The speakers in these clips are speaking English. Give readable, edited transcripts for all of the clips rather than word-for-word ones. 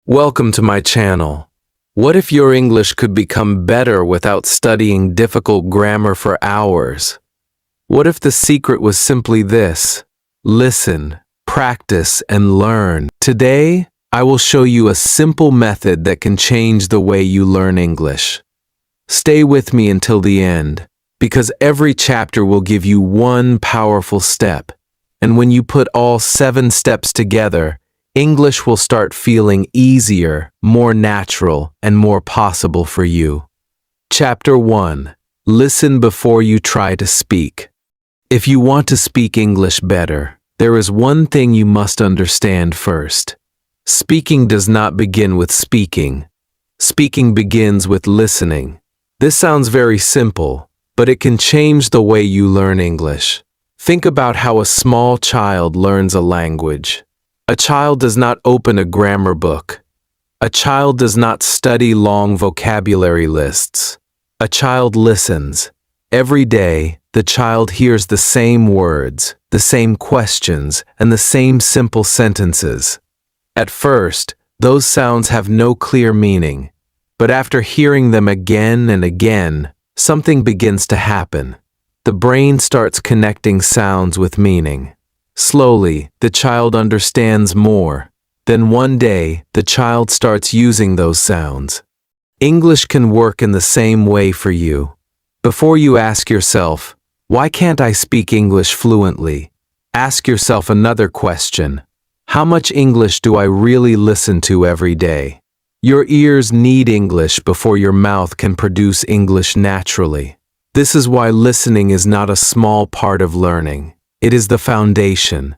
Welcome to my channel. What if your English could become better without studying difficult grammar for hours? What if the secret was simply this? Listen, practice, and learn. Today, I will show you a simple method that can change the way you learn English. Stay with me until the end, because every chapter will give you one powerful step. And when you put all 7 steps together, English will start feeling easier, more natural, and more possible for you. Chapter 1. Listen before you try to speak. If you want to speak English better, there is one thing you must understand first. Speaking does not begin with speaking. Speaking begins with listening. This sounds very simple, but it can change the way you learn English. Think about how a small child learns a language. A child does not open a grammar book. A child does not study long vocabulary lists. A child listens. Every day, the child hears the same words, the same questions, and the same simple sentences. At first, those sounds have no clear meaning, but after hearing them again and again, something begins to happen. The brain starts connecting sounds with meaning. Slowly, the child understands more. Then one day, the child starts using those sounds. English can work in the same way for you. Before you ask yourself, why can't I speak English fluently? Ask yourself another question. How much English do I really listen to every day? Your ears need English before your mouth can produce English naturally. This is why listening is not a small part of learning. It is the foundation.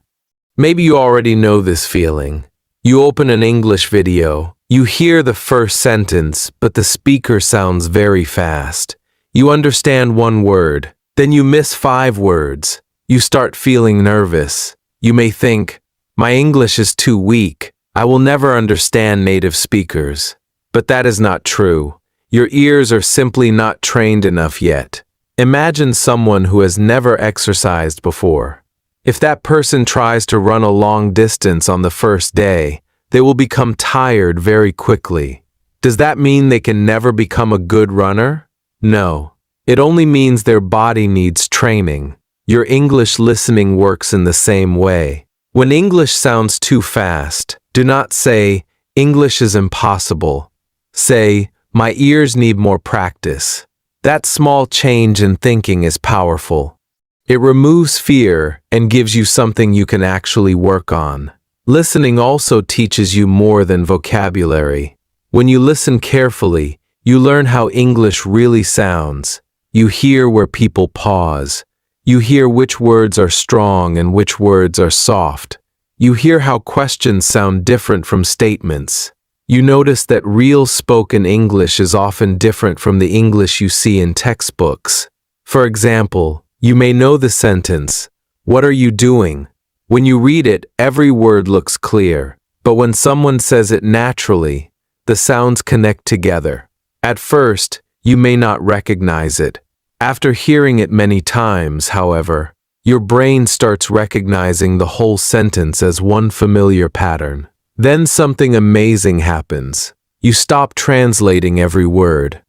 Maybe you already know this feeling. You open an English video, you hear the first sentence, but the speaker sounds very fast. You understand one word, then you miss 5 words. You start feeling nervous. You may think, my English is too weak. I will never understand native speakers. But that is not true. Your ears are simply not trained enough yet. Imagine someone who has never exercised before. If that person tries to run a long distance on the first day, they will become tired very quickly. Does that mean they can never become a good runner? No. It only means their body needs training. Your English listening works in the same way. When English sounds too fast, do not say, English is impossible. Say, my ears need more practice. That small change in thinking is powerful. It removes fear and gives you something you can actually work on. Listening also teaches you more than vocabulary. When you listen carefully, you learn how English really sounds. You hear where people pause. You hear which words are strong and which words are soft. You hear how questions sound different from statements. You notice that real spoken English is often different from the English you see in textbooks. For example, you may know the sentence, "What are you doing?" When you read it, every word looks clear. But when someone says it naturally, the sounds connect together. At first, you may not recognize it. After hearing it many times, however, your brain starts recognizing the whole sentence as one familiar pattern. Then something amazing happens. You stop translating every word.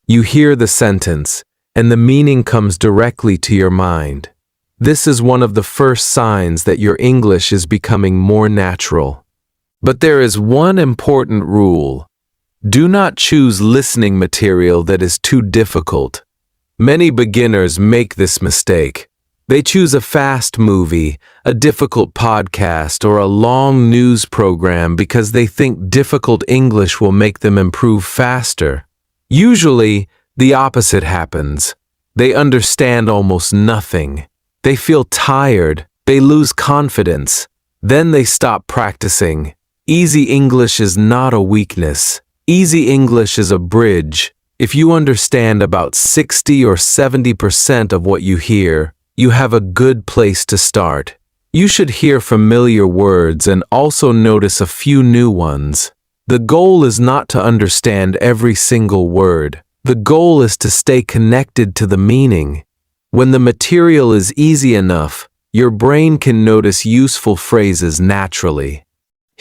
You hear the sentence, and the meaning comes directly to your mind. This is one of the first signs that your English is becoming more natural. But there is one important rule. Do not choose listening material that is too difficult. Many beginners make this mistake. They choose a fast movie, a difficult podcast, or a long news program because they think difficult English will make them improve faster. Usually, the opposite happens. They understand almost nothing. They feel tired. They lose confidence. Then they stop practicing. Easy English is not a weakness. Easy English is a bridge. If you understand about 60 or 70% of what you hear, you have a good place to start. You should hear familiar words and also notice a few new ones. The goal is not to understand every single word. The goal is to stay connected to the meaning. When the material is easy enough, your brain can notice useful phrases naturally.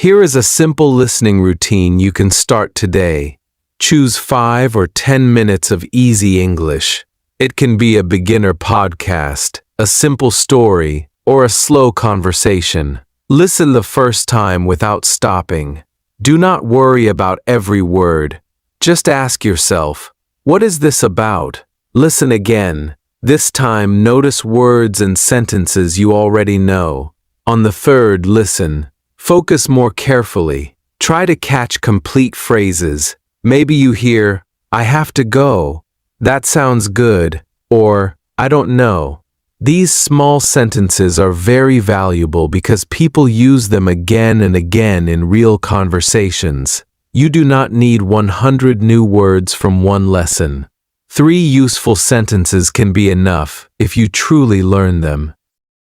Here is a simple listening routine you can start today. Choose 5 or 10 minutes of easy English. It can be a beginner podcast, a simple story, or a slow conversation. Listen the first time without stopping. Do not worry about every word. Just ask yourself, what is this about? Listen again. This time, notice words and sentences you already know. On the third listen, focus more carefully. Try to catch complete phrases. Maybe you hear, I have to go. That sounds good. Or, I don't know. These small sentences are very valuable because people use them again and again in real conversations. You do not need 100 new words from one lesson. 3 useful sentences can be enough if you truly learn them.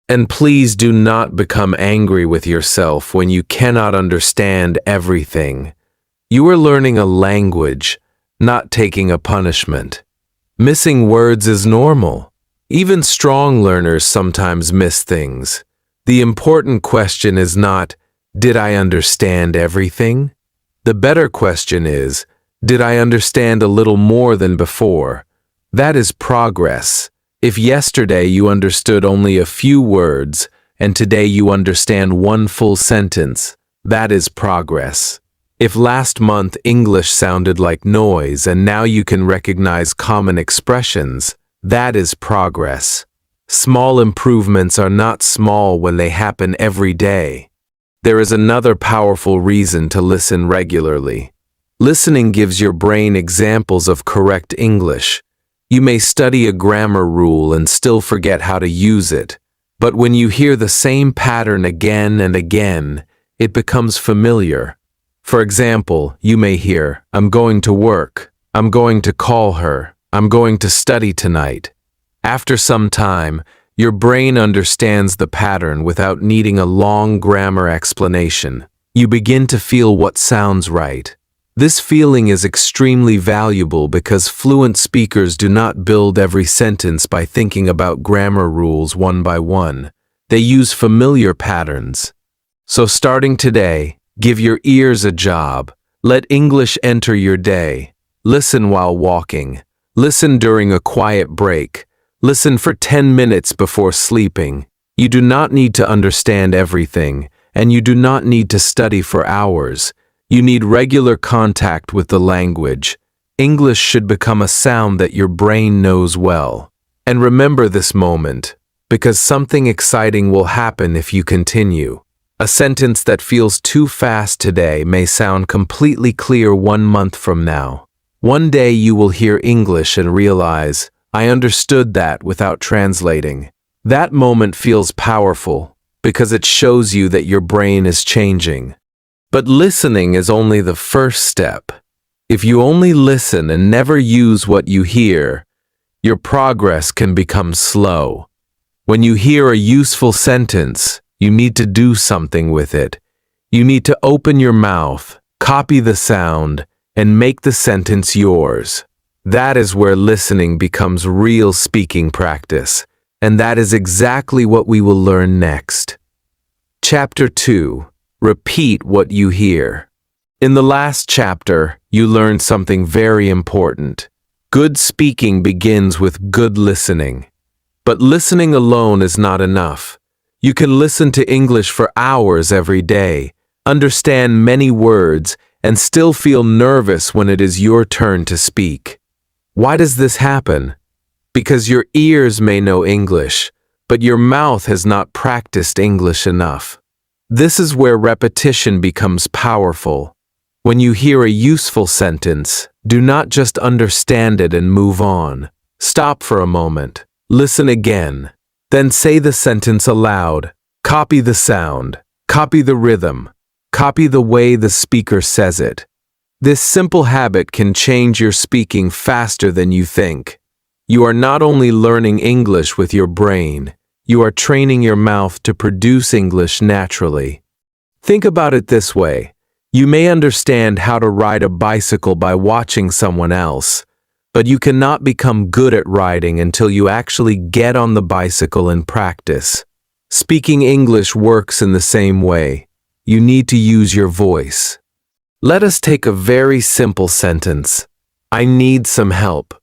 And please do not become angry with yourself when you cannot understand everything. You are learning a language, not taking a punishment. Missing words is normal. Even strong learners sometimes miss things. The important question is not, did I understand everything? The better question is, did I understand a little more than before? That is progress. If yesterday you understood only a few words, and today you understand one full sentence, that is progress. If last month English sounded like noise and now you can recognize common expressions, that is progress. Small improvements are not small when they happen every day. There is another powerful reason to listen regularly. Listening gives your brain examples of correct English. You may study a grammar rule and still forget how to use it, but when you hear the same pattern again and again, it becomes familiar. For example, you may hear, I'm going to work, I'm going to call her, I'm going to study tonight. After some time, your brain understands the pattern without needing a long grammar explanation. You begin to feel what sounds right. This feeling is extremely valuable because fluent speakers do not build every sentence by thinking about grammar rules one by one. They use familiar patterns. So starting today, give your ears a job. Let English enter your day. Listen while walking. Listen during a quiet break. Listen for 10 minutes before sleeping. You do not need to understand everything, and you do not need to study for hours. You need regular contact with the language. English should become a sound that your brain knows well. And remember this moment, because something exciting will happen if you continue. A sentence that feels too fast today may sound completely clear 1 month from now. One day you will hear English and realize, I understood that without translating. That moment feels powerful because it shows you that your brain is changing. But listening is only the first step. If you only listen and never use what you hear, your progress can become slow. When you hear a useful sentence, you need to do something with it. You need to open your mouth, copy the sound, and make the sentence yours. That is where listening becomes real speaking practice, and that is exactly what we will learn next. Chapter 2. Repeat what you hear. In the last chapter, you learned something very important. Good speaking begins with good listening. But listening alone is not enough. You can listen to English for hours every day, understand many words, and still feel nervous when it is your turn to speak. Why does this happen? Because your ears may know English, but your mouth has not practiced English enough. This is where repetition becomes powerful. When you hear a useful sentence, do not just understand it and move on. Stop for a moment. Listen again. Then say the sentence aloud. Copy the sound. Copy the rhythm. Copy the way the speaker says it. This simple habit can change your speaking faster than you think. You are not only learning English with your brain, you are training your mouth to produce English naturally. Think about it this way. You may understand how to ride a bicycle by watching someone else, but you cannot become good at riding until you actually get on the bicycle and practice. Speaking English works in the same way. you need to use your voice. Let us take a very simple sentence. I need some help.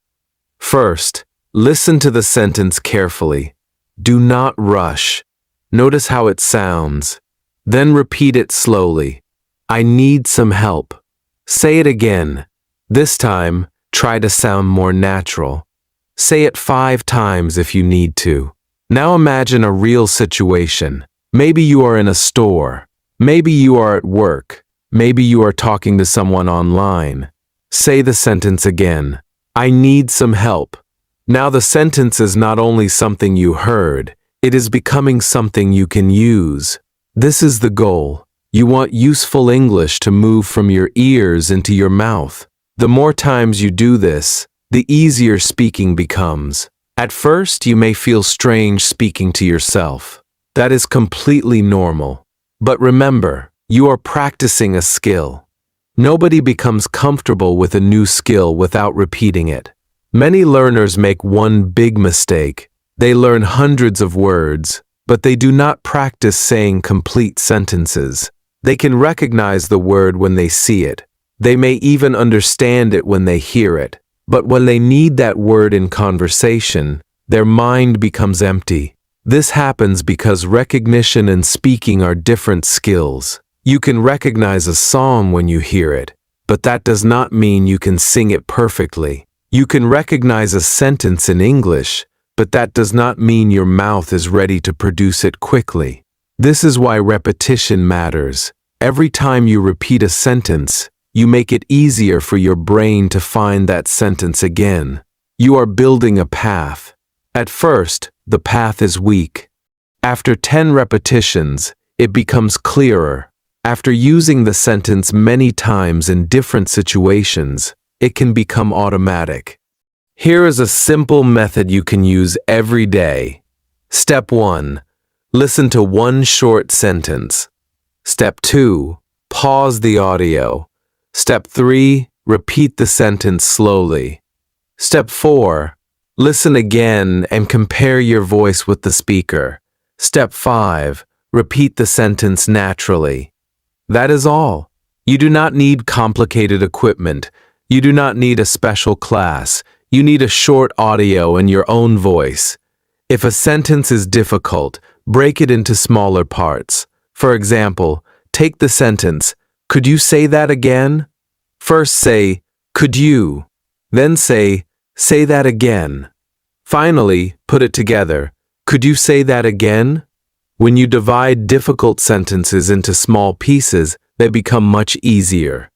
First, listen to the sentence carefully. Do not rush. Notice how it sounds. Then repeat it slowly. I need some help. Say it again. This time, try to sound more natural. Say it 5 times if you need to. Now imagine a real situation. Maybe you are in a store. Maybe you are at work. Maybe you are talking to someone online. Say the sentence again. I need some help. Now the sentence is not only something you heard, it is becoming something you can use. This is the goal. You want useful English to move from your ears into your mouth. The more times you do this, the easier speaking becomes. At first, you may feel strange speaking to yourself. That is completely normal. But remember, you are practicing a skill. Nobody becomes comfortable with a new skill without repeating it. Many learners make one big mistake. They learn hundreds of words, but they do not practice saying complete sentences. They can recognize the word when they see it. They may even understand it when they hear it. But when they need that word in conversation, their mind becomes empty. This happens because recognition and speaking are different skills. You can recognize a song when you hear it, but that does not mean you can sing it perfectly. You can recognize a sentence in English, but that does not mean your mouth is ready to produce it quickly. This is why repetition matters. Every time you repeat a sentence, you make it easier for your brain to find that sentence again. You are building a path. At first, the path is weak. After 10 repetitions, it becomes clearer. After using the sentence many times in different situations, it can become automatic. Here is a simple method you can use every day. Step 1. Listen to one short sentence. Step 2. Pause the audio. Step 3. Repeat the sentence slowly. Step 4. Listen again and compare your voice with the speaker. Step 5. Repeat the sentence naturally. That is all. You do not need complicated equipment. You do not need a special class. You need a short audio and your own voice. If a sentence is difficult, break it into smaller parts. For example, take the sentence, "Could you say that again?" First say, "Could you?" Then say that again. Finally, put it together. Could you say that again? When you divide difficult sentences into small pieces, they become much easier.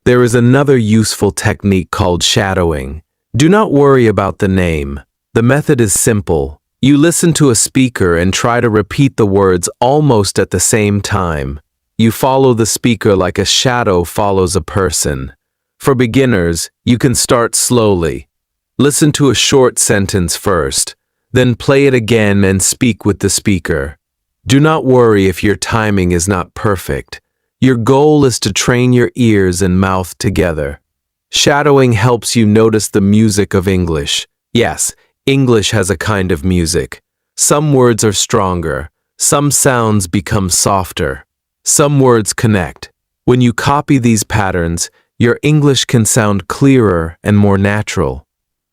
There is another useful technique called shadowing. Do not worry about the name. The method is simple. You listen to a speaker and try to repeat the words almost at the same time. You follow the speaker like a shadow follows a person. For beginners, you can start slowly. Listen to a short sentence first, then play it again and speak with the speaker. Do not worry if your timing is not perfect. Your goal is to train your ears and mouth together. Shadowing helps you notice the music of English. Yes, English has a kind of music. Some words are stronger. Some sounds become softer. Some words connect. When you copy these patterns, your English can sound clearer and more natural.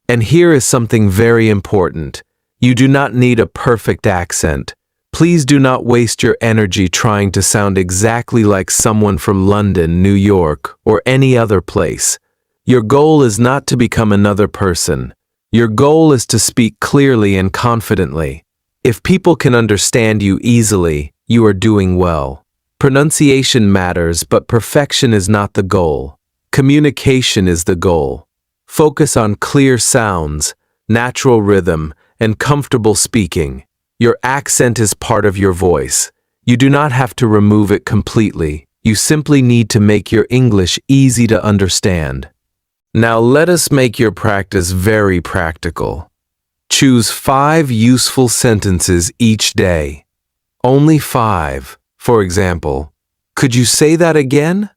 And here is something very important. You do not need a perfect accent. Please do not waste your energy trying to sound exactly like someone from London, New York, or any other place. Your goal is not to become another person. Your goal is to speak clearly and confidently. If people can understand you easily, you are doing well. Pronunciation matters, but perfection is not the goal. Communication is the goal. Focus on clear sounds, natural rhythm, and comfortable speaking. Your accent is part of your voice. You do not have to remove it completely. You simply need to make your English easy to understand. Now let us make your practice very practical. Choose 5 useful sentences each day. Only 5. For example, could you say that again?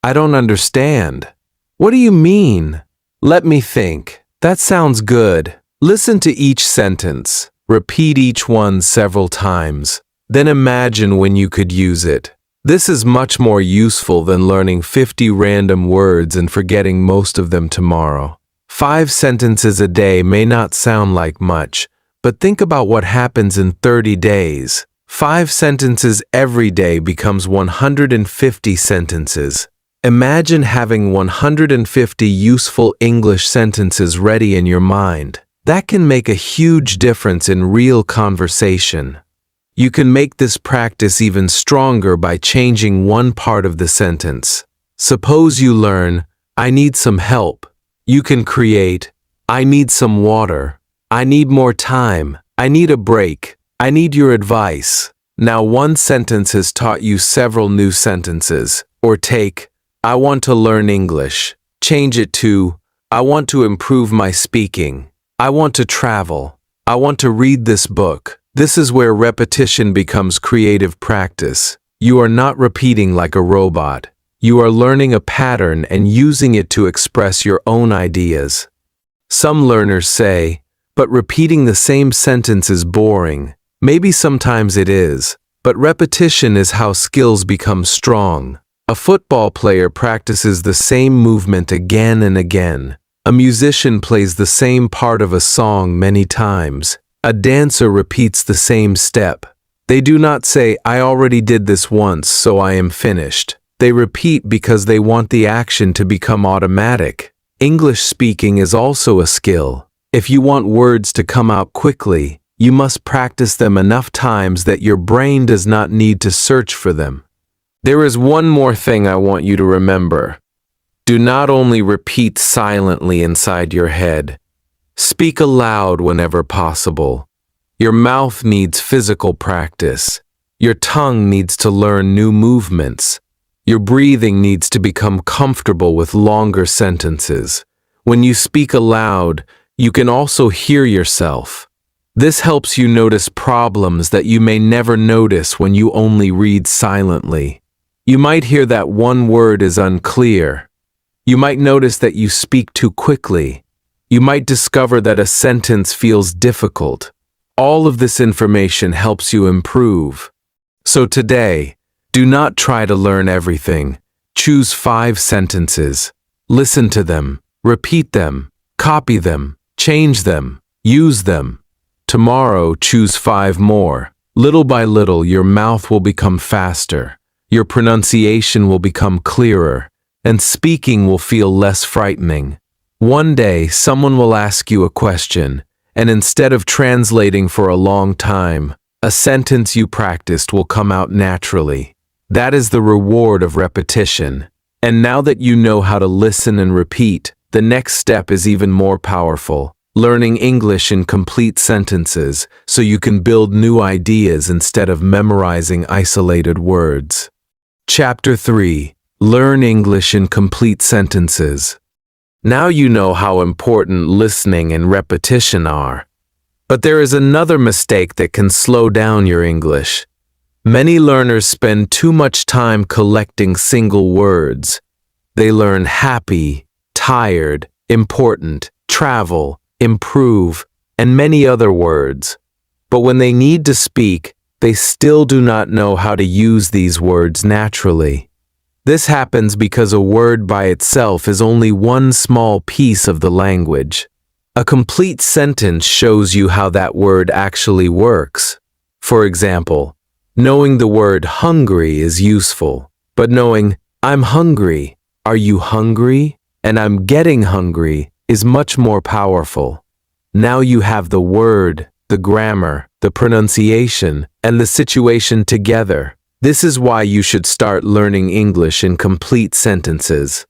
I don't understand. What do you mean? Let me think. That sounds good. Listen to each sentence. Repeat each one several times. Then imagine when you could use it. This is much more useful than learning 50 random words and forgetting most of them tomorrow. 5 sentences a day may not sound like much, but think about what happens in 30 days. 5 sentences every day becomes 150 sentences. Imagine having 150 useful English sentences ready in your mind. That can make a huge difference in real conversation. You can make this practice even stronger by changing one part of the sentence. Suppose you learn, I need some help. You can create, I need some water. I need more time. I need a break. I need your advice. Now one sentence has taught you several new sentences. Or take, I want to learn English. Change it to, I want to improve my speaking. I want to travel. I want to read this book. This is where repetition becomes creative practice. You are not repeating like a robot. You are learning a pattern and using it to express your own ideas. Some learners say, but repeating the same sentence is boring. Maybe sometimes it is, but repetition is how skills become strong. A football player practices the same movement again and again. A musician plays the same part of a song many times. A dancer repeats the same step. They do not say, I already did this once, so I am finished. They repeat because they want the action to become automatic. English speaking is also a skill. If you want words to come out quickly, you must practice them enough times that your brain does not need to search for them. There is one more thing I want you to remember. Do not only repeat silently inside your head. Speak aloud whenever possible. Your mouth needs physical practice. Your tongue needs to learn new movements. Your breathing needs to become comfortable with longer sentences. When you speak aloud, you can also hear yourself. This helps you notice problems that you may never notice when you only read silently. You might hear that one word is unclear. You might notice that you speak too quickly. You might discover that a sentence feels difficult. All of this information helps you improve. So today, do not try to learn everything. Choose 5 sentences. Listen to them, repeat them, copy them, change them, use them. Tomorrow, choose 5 more. Little by little, your mouth will become faster. Your pronunciation will become clearer, and speaking will feel less frightening. One day, someone will ask you a question, and instead of translating for a long time, a sentence you practiced will come out naturally. That is the reward of repetition. And now that you know how to listen and repeat, the next step is even more powerful. Learning English in complete sentences so you can build new ideas instead of memorizing isolated words. Chapter 3. Learn English in complete sentences. Now you know how important listening and repetition are. But there is another mistake that can slow down your English. Many learners spend too much time collecting single words. They learn happy, tired, important, travel, improve, and many other words. But when they need to speak, they still do not know how to use these words naturally. This happens because a word by itself is only one small piece of the language. A complete sentence shows you how that word actually works. For example, knowing the word hungry is useful, but knowing I'm hungry, are you hungry, and I'm getting hungry is much more powerful. Now you have the word, the grammar, the pronunciation, and the situation together. This is why you should start learning English in complete sentences.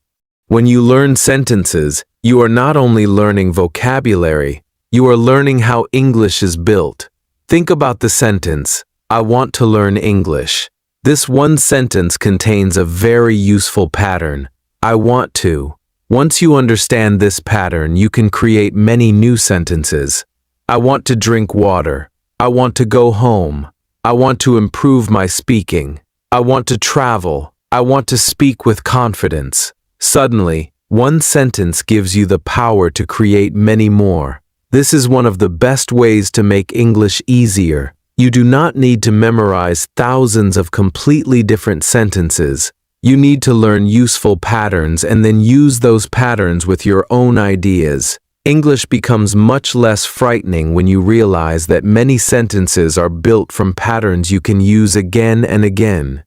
When you learn sentences, you are not only learning vocabulary, you are learning how English is built. Think about the sentence, I want to learn English. This one sentence contains a very useful pattern. I want to. Once you understand this pattern, you can create many new sentences. I want to drink water. I want to go home. I want to improve my speaking. I want to travel. I want to speak with confidence. Suddenly, one sentence gives you the power to create many more. This is one of the best ways to make English easier, You do not need to memorize thousands of completely different sentences. You need to learn useful patterns and then use those patterns with your own ideas. English becomes much less frightening when you realize that many sentences are built from patterns you can use again and again.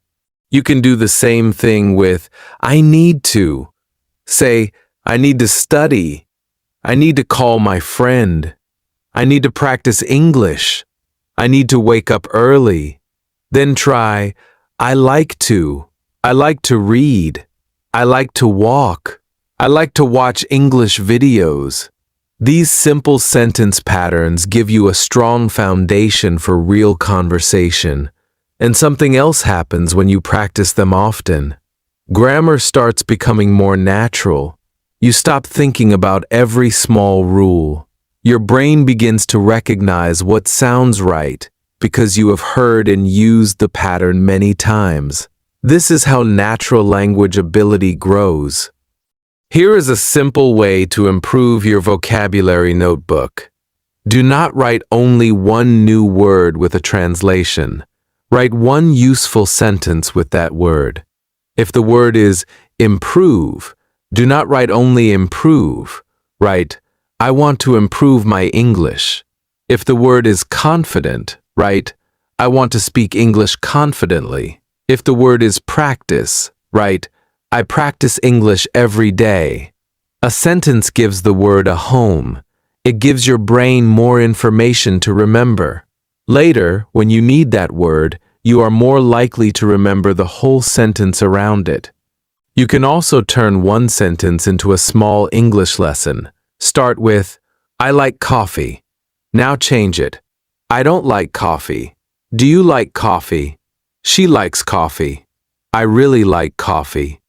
You can do the same thing with I need to. Say, I need to study. I need to call my friend. I need to practice English. I need to wake up early. Then try, I like to. I like to read. I like to walk. I like to watch English videos. These simple sentence patterns give you a strong foundation for real conversation. And something else happens when you practice them often. Grammar starts becoming more natural. You stop thinking about every small rule. Your brain begins to recognize what sounds right because you have heard and used the pattern many times. This is how natural language ability grows. Here is a simple way to improve your vocabulary notebook. Do not write only one new word with a translation. Write one useful sentence with that word. If the word is improve, do not write only improve. Write, I want to improve my English. If the word is confident, write, I want to speak English confidently. If the word is practice, write, I practice English every day. A sentence gives the word a home. It gives your brain more information to remember. Later, when you need that word, you are more likely to remember the whole sentence around it. You can also turn one sentence into a small English lesson. Start with, I like coffee. Now change it. I don't like coffee. Do you like coffee? She likes coffee. I really like coffee.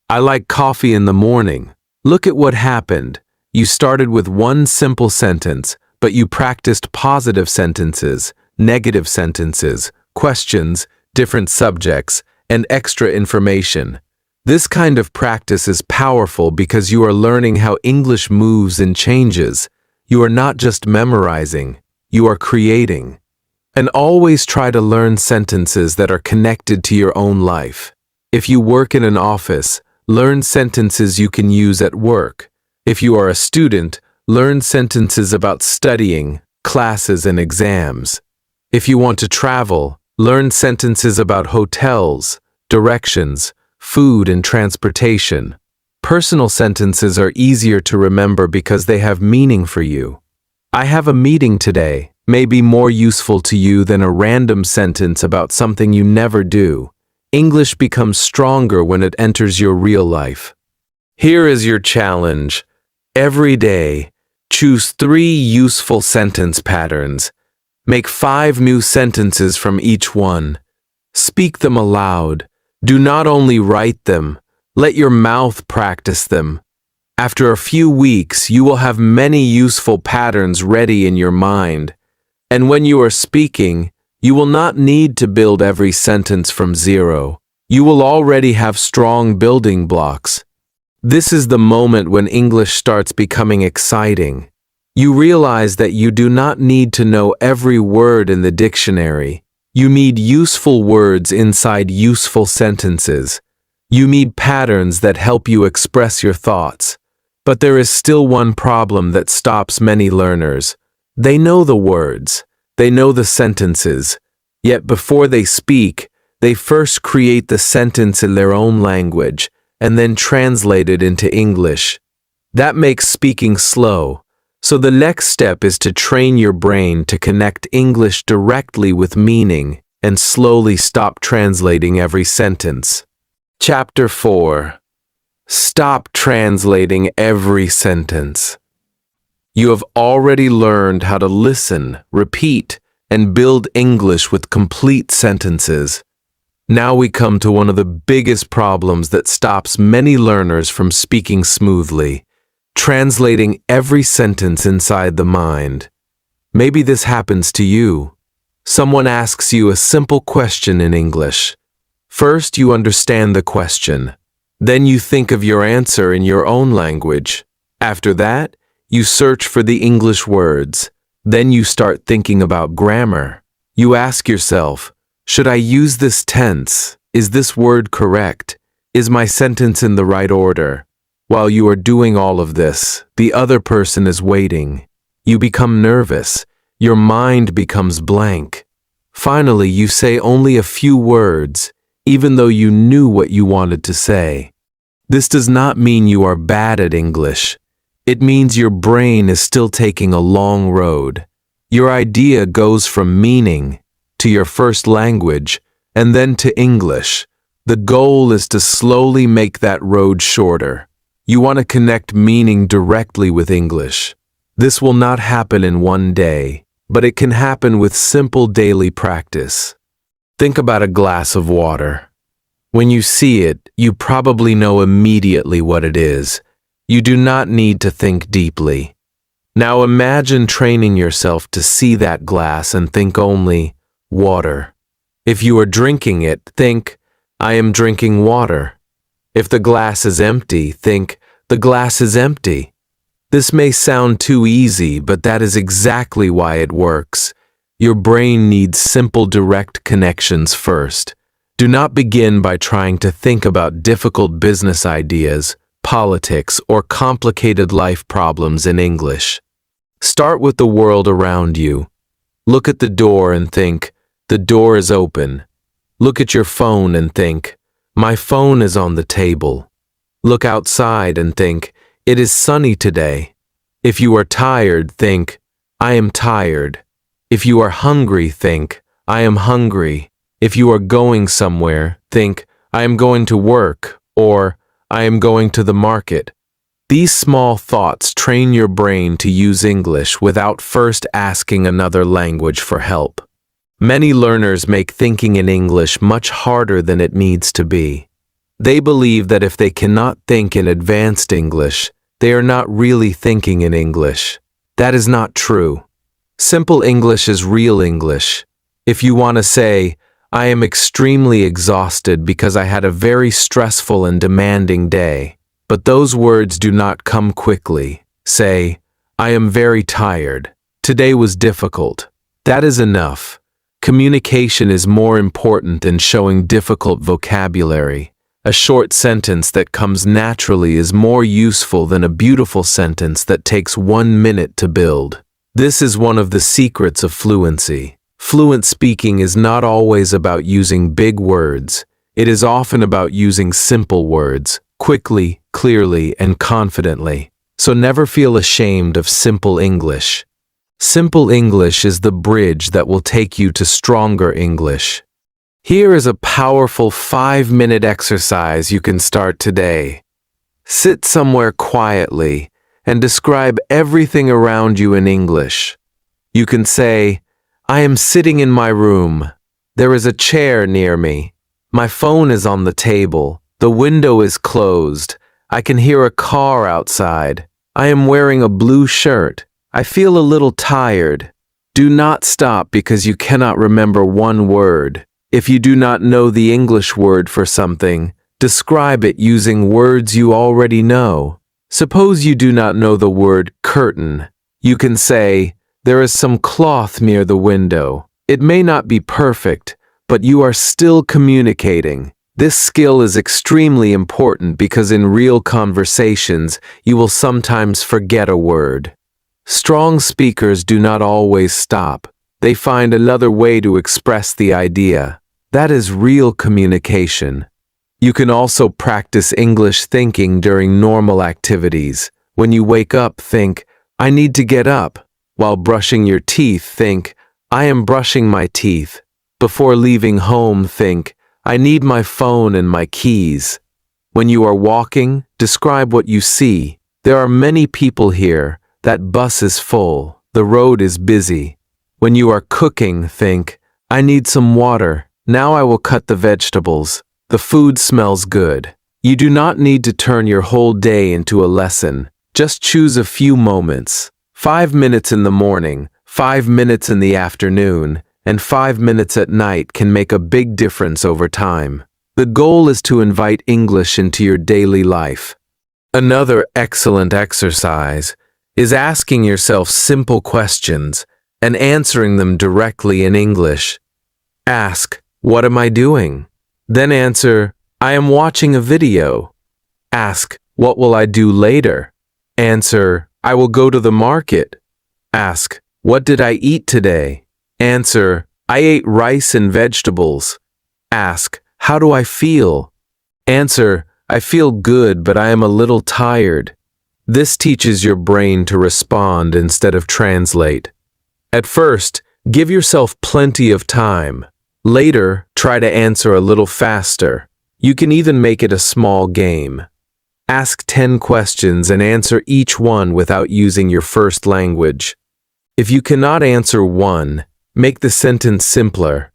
I like coffee in the morning. Look at what happened. You started with one simple sentence, but you practiced positive sentences, negative sentences, questions, different subjects, and extra information. This kind of practice is powerful because you are learning how English moves and changes. You are not just memorizing, you are creating. And always try to learn sentences that are connected to your own life. If you work in an office, learn sentences you can use at work. If you are a student, learn sentences about studying, classes, and exams. If you want to travel, learn sentences about hotels, directions, food, and transportation. Personal sentences are easier to remember because they have meaning for you. I have a meeting today may be more useful to you than a random sentence about something you never do. English becomes stronger when it enters your real life. Here is your challenge. Every day, choose 3 useful sentence patterns. Make 5 new sentences from each one. Speak them aloud. Do not only write them, let your mouth practice them. After a few weeks, you will have many useful patterns ready in your mind. And when you are speaking, you will not need to build every sentence from zero. You will already have strong building blocks. This is the moment when English starts becoming exciting. You realize that you do not need to know every word in the dictionary. You need useful words inside useful sentences. You need patterns that help you express your thoughts. But there is still one problem that stops many learners. They know the words, they know the sentences, yet before they speak, they first create the sentence in their own language and then translate it into English. That makes speaking slow, so the next step is to train your brain to connect English directly with meaning and slowly stop translating every sentence. Chapter 4. Stop translating every sentence. You have already learned how to listen, repeat, and build English with complete sentences. Now we come to one of the biggest problems that stops many learners from speaking smoothly, translating every sentence inside the mind. Maybe this happens to you. Someone asks you a simple question in English. First, you understand the question. Then you think of your answer in your own language. After that, you search for the English words. Then you start thinking about grammar. You ask yourself, should I use this tense? Is this word correct? Is my sentence in the right order? While you are doing all of this, the other person is waiting. You become nervous. Your mind becomes blank. Finally, you say only a few words, even though you knew what you wanted to say. This does not mean you are bad at English. It means your brain is still taking a long road. Your idea goes from meaning to your first language and then to English. The goal is to slowly make that road shorter. You want to connect meaning directly with English. This will not happen in one day, but it can happen with simple daily practice. Think about a glass of water. When you see it, you probably know immediately what it is. You do not need to think deeply. Now imagine training yourself to see that glass and think only water. If you are drinking it, think, I am drinking water. If the glass is empty, think, the glass is empty. This may sound too easy, but that is exactly why it works. Your brain needs simple, direct connections first. Do not begin by trying to think about difficult business ideas, politics, or complicated life problems in English. Start with the world around you. Look at the door and think, the door is open. Look at your phone and think, my phone is on the table. Look outside and think, it is sunny today. If you are tired, think, I am tired. If you are hungry, think, I am hungry. If you are going somewhere, think, I am going to work, or I am going to the market. These small thoughts train your brain to use English without first asking another language for help. Many learners make thinking in English much harder than it needs to be. They believe that if they cannot think in advanced English, they are not really thinking in English. That is not true. Simple English is real English. If you want to say, I am extremely exhausted because I had a very stressful and demanding day, but those words do not come quickly. Say, I am very tired. Today was difficult. That is enough. Communication is more important than showing difficult vocabulary. A short sentence that comes naturally is more useful than a beautiful sentence that takes 1 minute to build. This is one of the secrets of fluency. Fluent speaking is not always about using big words. It is often about using simple words, quickly, clearly, and confidently. So never feel ashamed of simple English. Simple English is the bridge that will take you to stronger English. Here is a powerful 5-minute exercise you can start today. Sit somewhere quietly and describe everything around you in English. You can say, I am sitting in my room. There is a chair near me. My phone is on the table. The window is closed. I can hear a car outside. I am wearing a blue shirt. I feel a little tired. Do not stop because you cannot remember one word. If you do not know the English word for something, describe it using words you already know. Suppose you do not know the word curtain. You can say, there is some cloth near the window. It may not be perfect, but you are still communicating. This skill is extremely important because in real conversations, you will sometimes forget a word. Strong speakers do not always stop. They find another way to express the idea. That is real communication. You can also practice English thinking during normal activities. When you wake up, think, I need to get up. While brushing your teeth, think, I am brushing my teeth. Before leaving home, think, I need my phone and my keys. When you are walking, describe what you see. There are many people here. That bus is full. The road is busy. When you are cooking, think, I need some water. Now I will cut the vegetables. The food smells good. You do not need to turn your whole day into a lesson. Just choose a few moments. 5 minutes in the morning, 5 minutes in the afternoon, and 5 minutes at night can make a big difference over time. The goal is to invite English into your daily life. Another excellent exercise is asking yourself simple questions. and answering them directly in English. Ask, "What am I doing?" Then answer, "I am watching a video." Ask, "What will I do later?" Answer, "I will go to the market." Ask, "What did I eat today?" Answer, "I ate rice and vegetables." Ask, "How do I feel?" Answer, "I feel good, but I am a little tired." This teaches your brain to respond instead of translate. At first, give yourself plenty of time. Later, try to answer a little faster. You can even make it a small game. Ask 10 questions and answer each one without using your first language. If you cannot answer one, make the sentence simpler.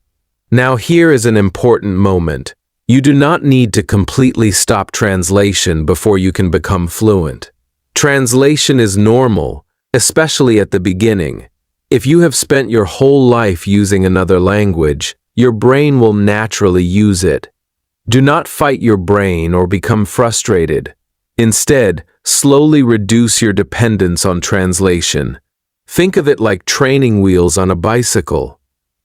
Now here is an important moment. You do not need to completely stop translation before you can become fluent. Translation is normal, especially at the beginning. If you have spent your whole life using another language, your brain will naturally use it. Do not fight your brain or become frustrated. Instead, slowly reduce your dependence on translation. Think of it like training wheels on a bicycle.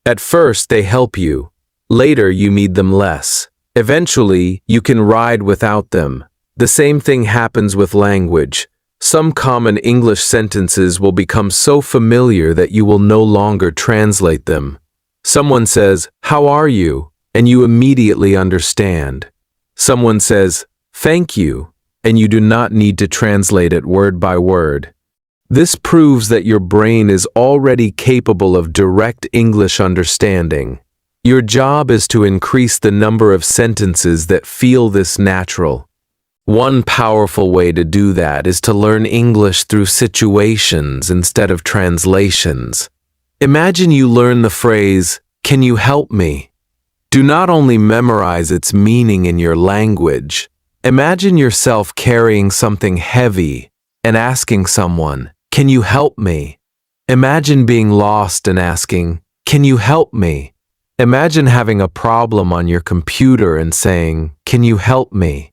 At first, they help you. Later, you need them less. Eventually, you can ride without them. The same thing happens with language. Some common English sentences will become so familiar that you will no longer translate them. Someone says, "How are you?" and you immediately understand. Someone says, "Thank you," and you do not need to translate it word by word. This proves that your brain is already capable of direct English understanding. Your job is to increase the number of sentences that feel this natural. One powerful way to do that is to learn English through situations instead of translations. Imagine you learn the phrase, "Can you help me?" Do not only memorize its meaning in your language. Imagine yourself carrying something heavy and asking someone, "Can you help me?" Imagine being lost and asking, "Can you help me?" Imagine having a problem on your computer and saying, "Can you help me?"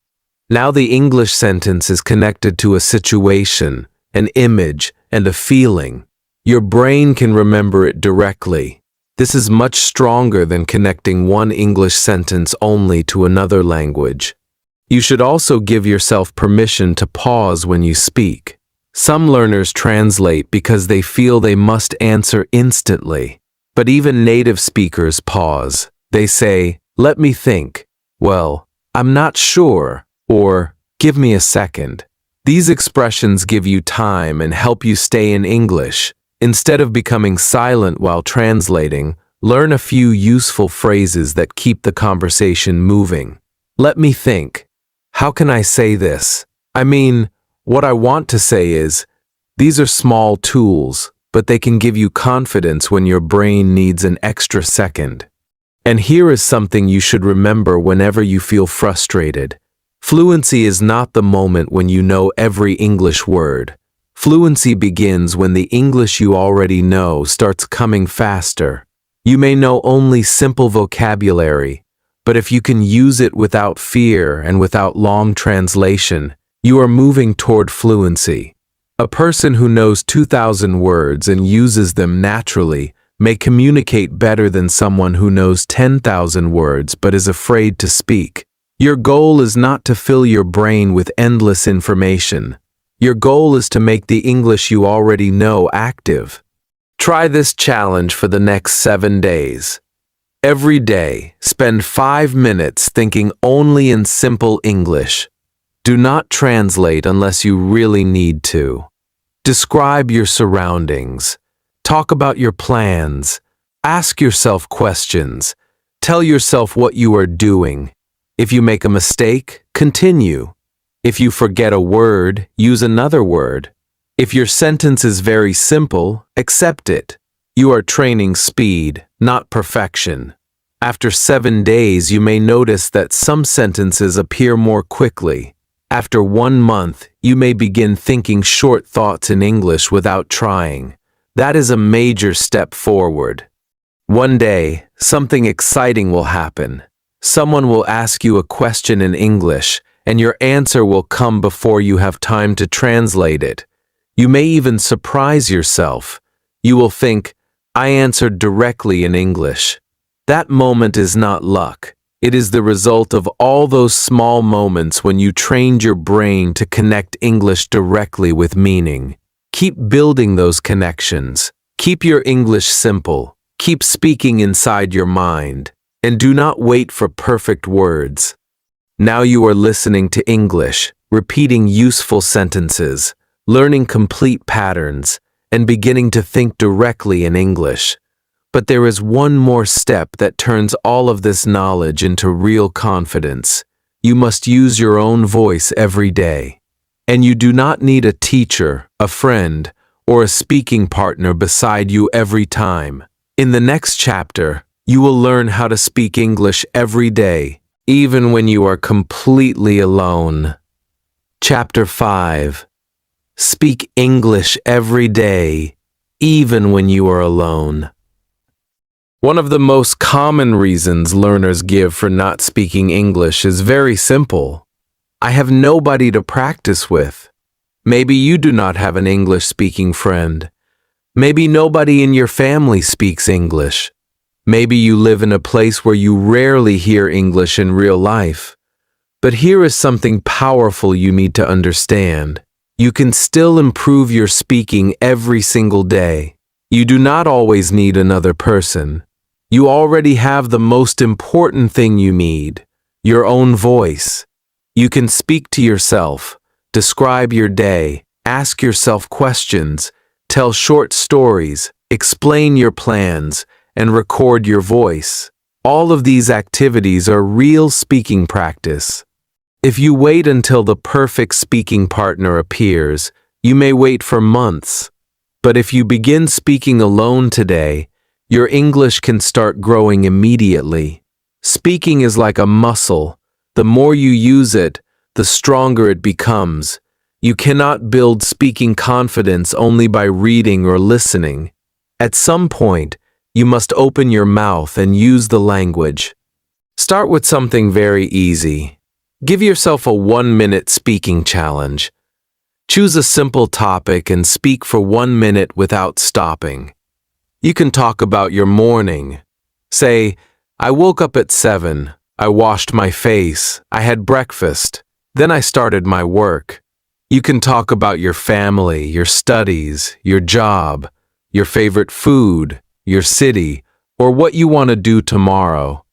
Now the English sentence is connected to a situation, an image, and a feeling. Your brain can remember it directly. This is much stronger than connecting one English sentence only to another language. You should also give yourself permission to pause when you speak. Some learners translate because they feel they must answer instantly. But even native speakers pause. They say, "Let me think," "Well, I'm not sure," or "Give me a second." These expressions give you time and help you stay in English. Instead of becoming silent while translating, learn a few useful phrases that keep the conversation moving. Let me think. How can I say this? I mean, what I want to say is, these are small tools, but they can give you confidence when your brain needs an extra second. And here is something you should remember whenever you feel frustrated. Fluency is not the moment when you know every English word. Fluency begins when the English you already know starts coming faster. You may know only simple vocabulary, but if you can use it without fear and without long translation, you are moving toward fluency. A person who knows 2,000 words and uses them naturally may communicate better than someone who knows 10,000 words but is afraid to speak. Your goal is not to fill your brain with endless information. Your goal is to make the English you already know active. Try this challenge for the next 7 days. Every day, spend 5 minutes thinking only in simple English. Do not translate unless you really need to. Describe your surroundings. Talk about your plans. Ask yourself questions. Tell yourself what you are doing. If you make a mistake, continue. If you forget a word, use another word. If your sentence is very simple, accept it. You are training speed, not perfection. After 7 days, you may notice that some sentences appear more quickly. After 1 month, you may begin thinking short thoughts in English without trying. That is a major step forward. One day, something exciting will happen. Someone will ask you a question in English, and your answer will come before you have time to translate it. You may even surprise yourself. You will think, I answered directly in English. That moment is not luck. It is the result of all those small moments when you trained your brain to connect English directly with meaning. Keep building those connections. Keep your English simple. Keep speaking inside your mind. And do not wait for perfect words. Now you are listening to English, repeating useful sentences, learning complete patterns, and beginning to think directly in English. But there is one more step that turns all of this knowledge into real confidence. You must use your own voice every day. And you do not need a teacher, a friend, or a speaking partner beside you every time. In the next chapter, you will learn how to speak English every day, even when you are completely alone. Chapter 5. Speak English every day, even when you are alone. One of the most common reasons learners give for not speaking English is very simple. I have nobody to practice with. Maybe you do not have an English-speaking friend. Maybe nobody in your family speaks English. Maybe you live in a place where you rarely hear English in real life. But here is something powerful you need to understand. You can still improve your speaking every single day. You do not always need another person. You already have the most important thing you need, your own voice. You can speak to yourself, describe your day, ask yourself questions, tell short stories, explain your plans, and record your voice. All of these activities are real speaking practice. If you wait until the perfect speaking partner appears, you may wait for months. But if you begin speaking alone today, your English can start growing immediately. Speaking is like a muscle. The more you use it, the stronger it becomes. You cannot build speaking confidence only by reading or listening. At some point, you must open your mouth and use the language. Start with something very easy. Give yourself a 1-minute speaking challenge. Choose a simple topic and speak for 1 minute without stopping. You can talk about your morning. Say, I woke up at 7. I washed my face. I had breakfast. Then I started my work. You can talk about your family, your studies, your job, your favorite food, your city, or what you want to do tomorrow.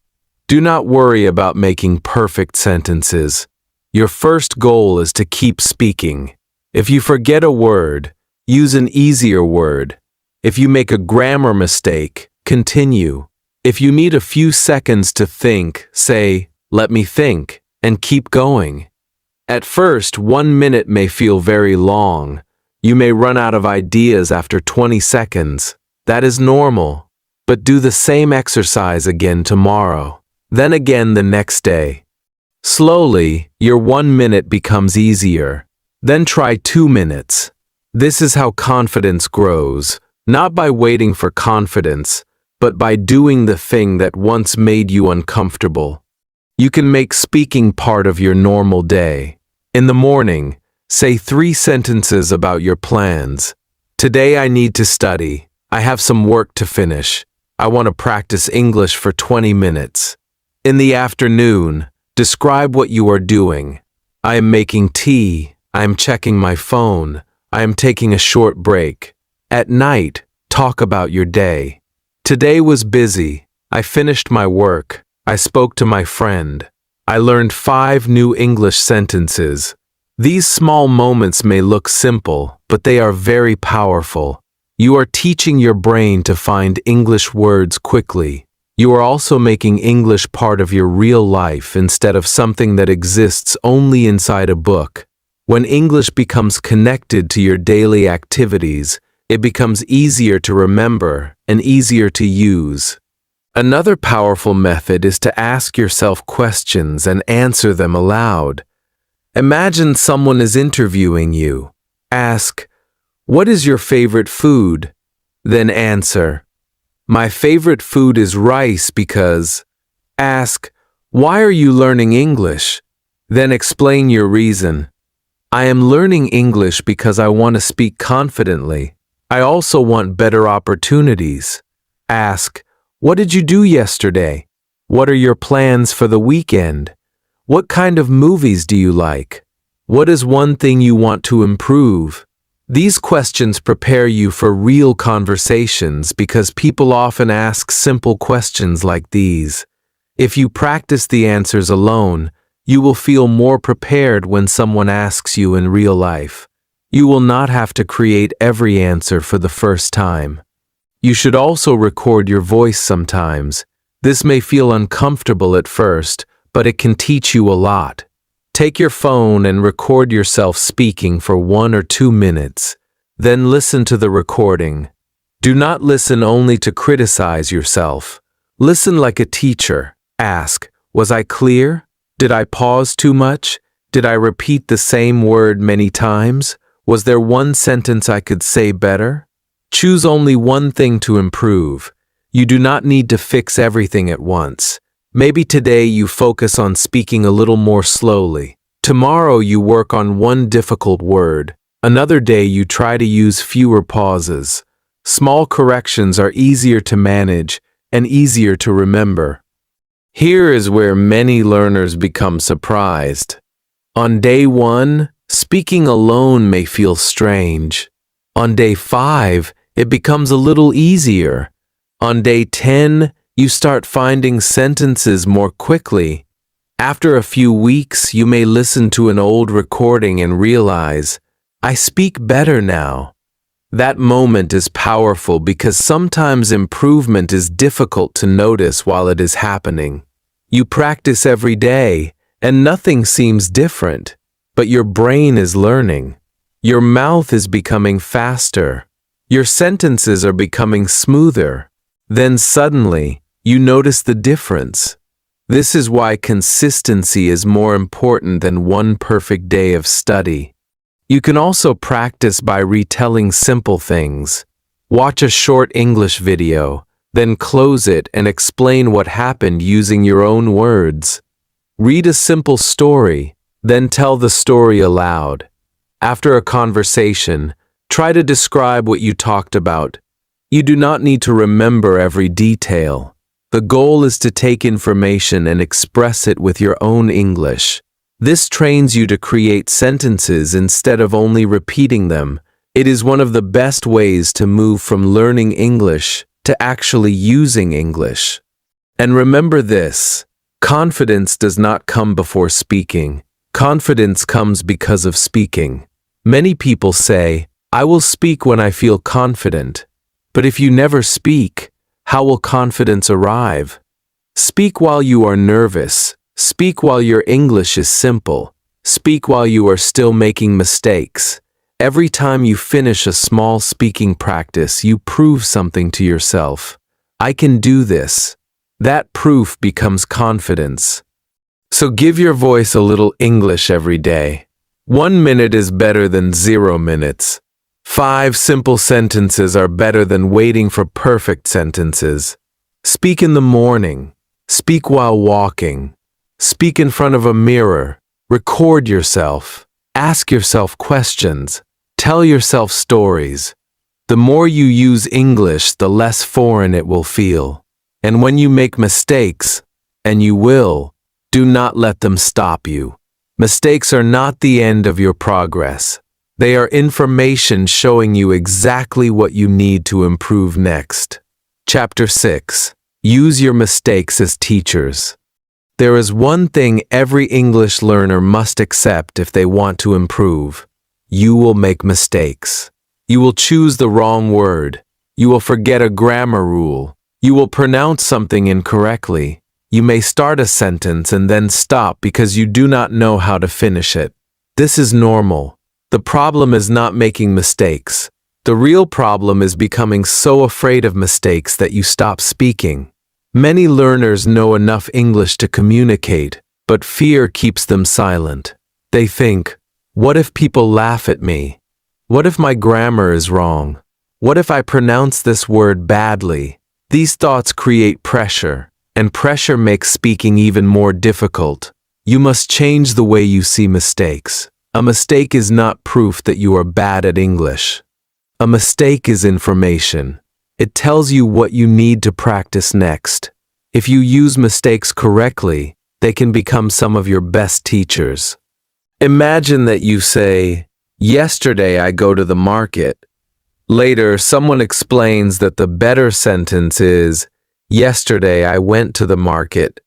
Do not worry about making perfect sentences. Your first goal is to keep speaking. If you forget a word, use an easier word. If you make a grammar mistake, continue. If you need a few seconds to think, say, let me think, and keep going. At first, 1 minute may feel very long. You may run out of ideas after 20 seconds. That is normal. But do the same exercise again tomorrow. Then again the next day. Slowly, your 1 minute becomes easier. Then try 2 minutes. This is how confidence grows, not by waiting for confidence, but by doing the thing that once made you uncomfortable. You can make speaking part of your normal day. In the morning, say 3 sentences about your plans. Today I need to study. I have some work to finish. I want to practice English for 20 minutes. In the afternoon, describe what you are doing. I am making tea. I am checking my phone. I am taking a short break. At night, talk about your day. Today was busy. I finished my work. I spoke to my friend. I learned 5 new English sentences. These small moments may look simple, but they are very powerful. You are teaching your brain to find English words quickly. You are also making English part of your real life instead of something that exists only inside a book. When English becomes connected to your daily activities, it becomes easier to remember and easier to use. Another powerful method is to ask yourself questions and answer them aloud. Imagine someone is interviewing you. Ask, "What is your favorite food?" Then answer, "My favorite food is rice because..." Ask, "Why are you learning English?" Then explain your reason. "I am learning English because I want to speak confidently. I also want better opportunities." Ask, what did you do yesterday? What are your plans for the weekend? What kind of movies do you like? What is one thing you want to improve? These questions prepare you for real conversations because people often ask simple questions like these. If you practice the answers alone, you will feel more prepared when someone asks you in real life. You will not have to create every answer for the first time. You should also record your voice sometimes. This may feel uncomfortable at first, but it can teach you a lot. Take your phone and record yourself speaking for 1 or 2 minutes. Then listen to the recording. Do not listen only to criticize yourself. Listen like a teacher. Ask, was I clear? Did I pause too much? Did I repeat the same word many times? Was there one sentence I could say better? Choose only one thing to improve. You do not need to fix everything at once. Maybe today you focus on speaking a little more slowly. Tomorrow you work on one difficult word. Another day you try to use fewer pauses. Small corrections are easier to manage and easier to remember. Here is where many learners become surprised. On day 1, speaking alone may feel strange. On day 5, it becomes a little easier. On day 10, you start finding sentences more quickly. After a few weeks, you may listen to an old recording and realize, I speak better now. That moment is powerful because sometimes improvement is difficult to notice while it is happening. You practice every day, and nothing seems different, but your brain is learning. Your mouth is becoming faster. Your sentences are becoming smoother. Then suddenly, you notice the difference. This is why consistency is more important than one perfect day of study. You can also practice by retelling simple things. Watch a short English video, then close it and explain what happened using your own words. Read a simple story, then tell the story aloud. After a conversation, try to describe what you talked about. You do not need to remember every detail. The goal is to take information and express it with your own English. This trains you to create sentences instead of only repeating them. It is one of the best ways to move from learning English to actually using English. And remember this, confidence does not come before speaking. Confidence comes because of speaking. Many people say, I will speak when I feel confident. But if you never speak, how will confidence arrive? Speak while you are nervous. Speak while your English is simple. Speak while you are still making mistakes. Every time you finish a small speaking practice, you prove something to yourself. I can do this. That proof becomes confidence. So give your voice a little English every day. 1 minute is better than 0 minutes. 5 simple sentences are better than waiting for perfect sentences. Speak in the morning. Speak while walking. Speak in front of a mirror. Record yourself. Ask yourself questions. Tell yourself stories. The more you use English, the less foreign it will feel. And when you make mistakes, and you will, do not let them stop you. Mistakes are not the end of your progress. They are information showing you exactly what you need to improve next. Chapter 6. Use your mistakes as teachers. There is one thing every English learner must accept if they want to improve. You will make mistakes. You will choose the wrong word. You will forget a grammar rule. You will pronounce something incorrectly. You may start a sentence and then stop because you do not know how to finish it. This is normal. The problem is not making mistakes. The real problem is becoming so afraid of mistakes that you stop speaking. Many learners know enough English to communicate, but fear keeps them silent. They think, what if people laugh at me? What if my grammar is wrong? What if I pronounce this word badly? These thoughts create pressure, and pressure makes speaking even more difficult. You must change the way you see mistakes. A mistake is not proof that you are bad at English. A mistake is information. It tells you what you need to practice next. If you use mistakes correctly, they can become some of your best teachers. Imagine that you say, "Yesterday I go to the market." Later, someone explains that the better sentence is, "Yesterday I went to the market."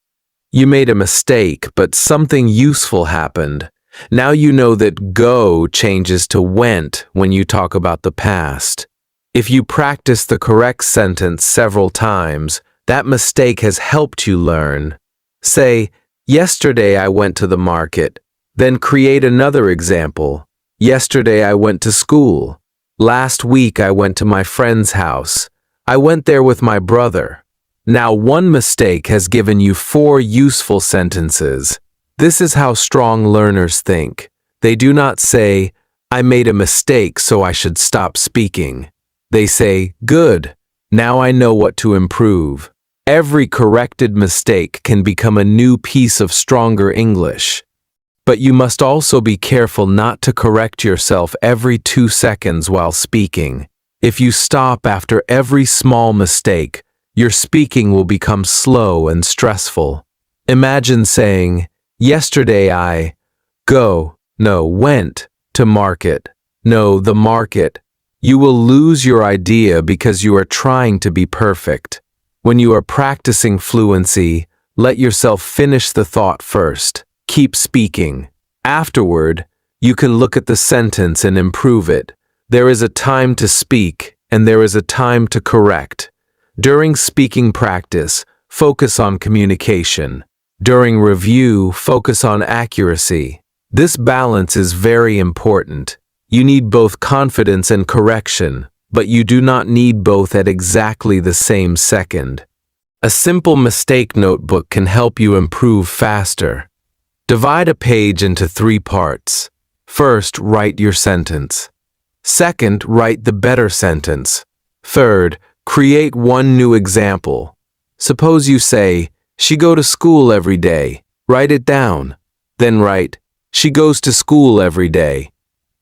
You made a mistake, but something useful happened. Now you know that go changes to went when you talk about the past. If you practice the correct sentence several times, that mistake has helped you learn. Say, "Yesterday I went to the market." Then create another example. "Yesterday I went to school." "Last week I went to my friend's house." "I went there with my brother." Now one mistake has given you 4 useful sentences. This is how strong learners think. They do not say, "I made a mistake, so I should stop speaking." They say, "Good, now I know what to improve." Every corrected mistake can become a new piece of stronger English. But you must also be careful not to correct yourself every 2 seconds while speaking. If you stop after every small mistake, your speaking will become slow and stressful. Imagine saying, "Yesterday I went to market." No, the market. You will lose your idea because you are trying to be perfect. When you are practicing fluency, let yourself finish the thought first. Keep speaking. Afterward, you can look at the sentence and improve it. There is a time to speak, and there is a time to correct. During speaking practice, focus on communication. During review, focus on accuracy. This balance is very important. You need both confidence and correction, but you do not need both at exactly the same second. A simple mistake notebook can help you improve faster. Divide a page into 3 parts. First, write your sentence. Second, write the better sentence. Third, create one new example. Suppose you say, "She go to school every day." Write it down. Then write, "She goes to school every day."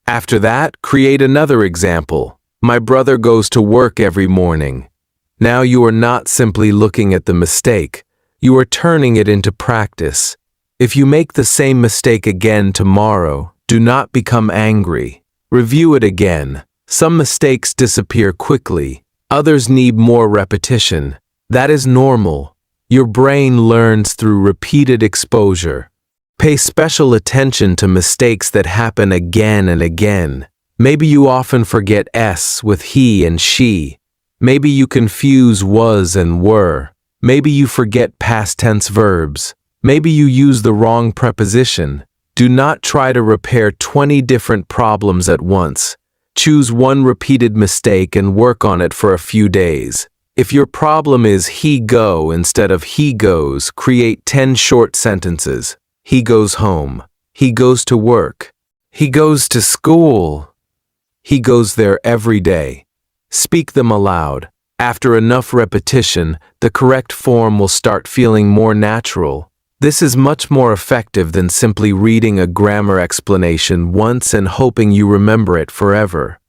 After that, create another example. "My brother goes to work every morning." Now you are not simply looking at the mistake. You are turning it into practice. If you make the same mistake again tomorrow, do not become angry. Review it again. Some mistakes disappear quickly. Others need more repetition. That is normal. Your brain learns through repeated exposure. Pay special attention to mistakes that happen again and again. Maybe you often forget S with he and she. Maybe you confuse was and were. Maybe you forget past tense verbs. Maybe you use the wrong preposition. Do not try to repair 20 different problems at once. Choose one repeated mistake and work on it for a few days. If your problem is he go instead of he goes, create 10 short sentences. He goes home. He goes to work. He goes to school. He goes there every day. Speak them aloud. After enough repetition, the correct form will start feeling more natural. This is much more effective than simply reading a grammar explanation once and hoping you remember it forever.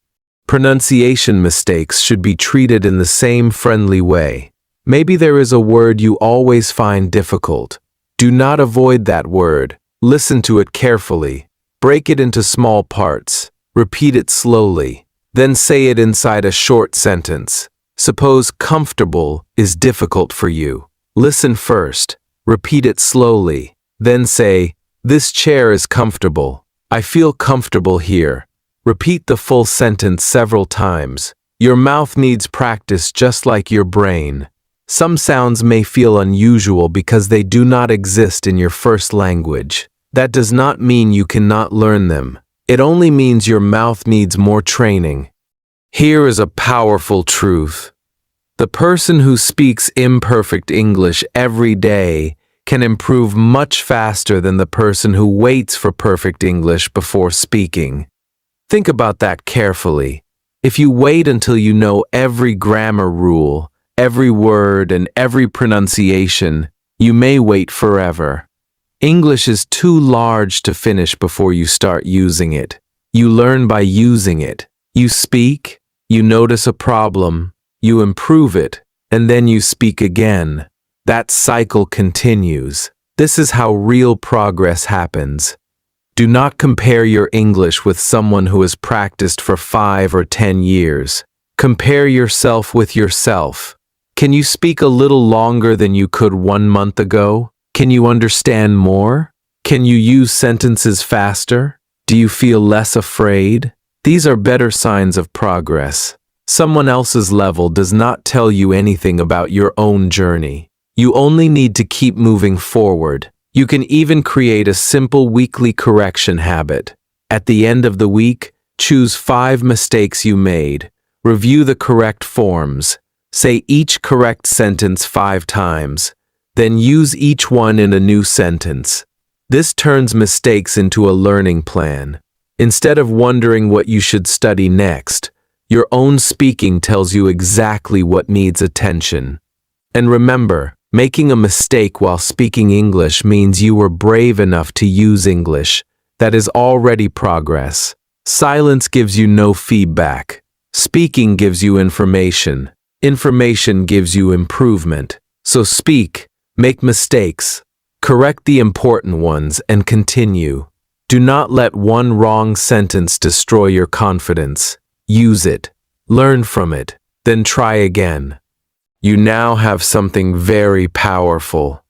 Pronunciation mistakes should be treated in the same friendly way. Maybe there is a word you always find difficult. Do not avoid that word. Listen to it carefully. Break it into small parts. Repeat it slowly. Then say it inside a short sentence. Suppose comfortable is difficult for you. Listen first. Repeat it slowly. Then say, "This chair is comfortable. I feel comfortable here." Repeat the full sentence several times. Your mouth needs practice just like your brain. Some sounds may feel unusual because they do not exist in your first language. That does not mean you cannot learn them. It only means your mouth needs more training. Here is a powerful truth. The person who speaks imperfect English every day can improve much faster than the person who waits for perfect English before speaking. Think about that carefully. If you wait until you know every grammar rule, every word, and every pronunciation, you may wait forever. English is too large to finish before you start using it. You learn by using it. You speak, you notice a problem, you improve it, and then you speak again. That cycle continues. This is how real progress happens. Do not compare your English with someone who has practiced for 5 or 10 years. Compare yourself with yourself. Can you speak a little longer than you could 1 month ago? Can you understand more? Can you use sentences faster? Do you feel less afraid? These are better signs of progress. Someone else's level does not tell you anything about your own journey. You only need to keep moving forward. You can even create a simple weekly correction habit. At the end of the week, choose 5 mistakes you made. Review the correct forms. Say each correct sentence 5 times. Then use each one in a new sentence. This turns mistakes into a learning plan. Instead of wondering what you should study next, your own speaking tells you exactly what needs attention. And remember, making a mistake while speaking English means you were brave enough to use English. That is already progress. Silence gives you no feedback. Speaking gives you information. Information gives you improvement. So speak, make mistakes, correct the important ones, and continue. Do not let one wrong sentence destroy your confidence. Use it. Learn from it. Then try again. You now have something very powerful.